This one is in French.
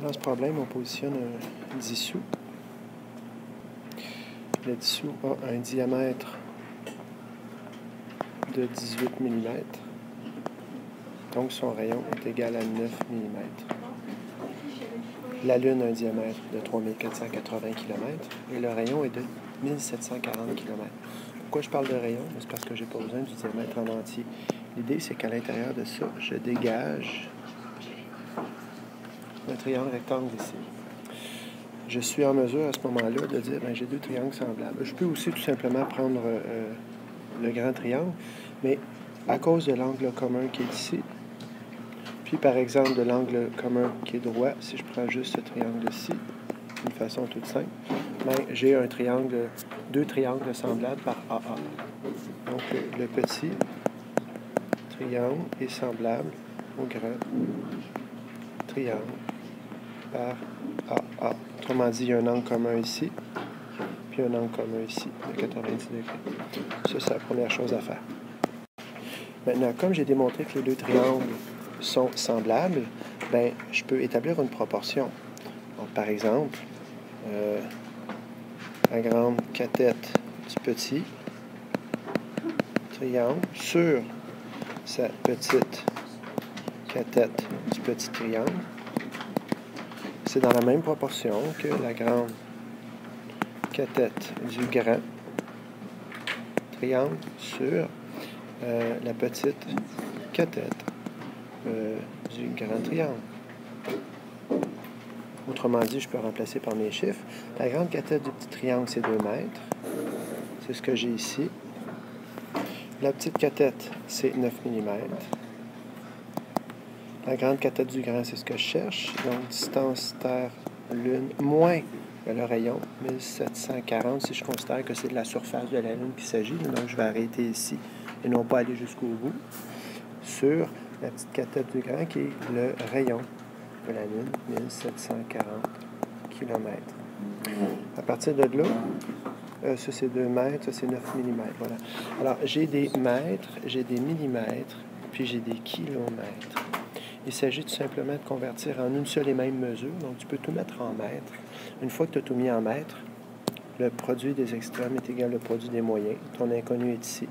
Dans ce problème, on positionne un dissous. Le dissous a un diamètre de 18 mm. Donc, son rayon est égal à 9 mm. La Lune a un diamètre de 3480 km et le rayon est de 1740 km. Pourquoi je parle de rayon? C'est parce que je n'ai pas besoin du diamètre en entier. L'idée, c'est qu'à l'intérieur de ça, je dégage un triangle rectangle ici. Je suis en mesure à ce moment-là de dire, j'ai deux triangles semblables. Je peux aussi tout simplement prendre le grand triangle, mais à cause de l'angle commun qui est ici, puis par exemple de l'angle commun qui est droit, si je prends juste ce triangle-ci, d'une façon toute simple, j'ai un triangle, deux triangles semblables par AA. Donc le petit triangle est semblable au grand triangle par AA. Autrement dit, il y a un angle commun ici, puis un angle commun ici, de 90 degrés. Ça, c'est la première chose à faire. Maintenant, comme j'ai démontré que les deux triangles sont semblables, je peux établir une proportion. Donc, par exemple, la grande cathète du petit triangle sur sa petite cathète du petit triangle, c'est dans la même proportion que la grande cathète du grand triangle sur la petite cathète du grand triangle. Autrement dit, je peux remplacer par mes chiffres. La grande cathète du petit triangle, c'est 2 mètres. C'est ce que j'ai ici. La petite cathète, c'est 9 mm. La grande cathète du grand, c'est ce que je cherche. Donc, distance Terre-Lune moins le rayon, 1740, si je considère que c'est de la surface de la Lune qu'il s'agit. Donc, je vais arrêter ici et non pas aller jusqu'au bout. Sur la petite cathète du grand, qui est le rayon de la Lune, 1740 km. À partir de là, ça c'est 2 mètres, ça c'est 9 mm. Voilà. Alors, j'ai des mètres, j'ai des millimètres, puis j'ai des kilomètres. Il s'agit tout simplement de convertir en une seule et même mesure. Donc, tu peux tout mettre en mètres. Une fois que tu as tout mis en mètres, le produit des extrêmes est égal au produit des moyens. Ton inconnu est ici.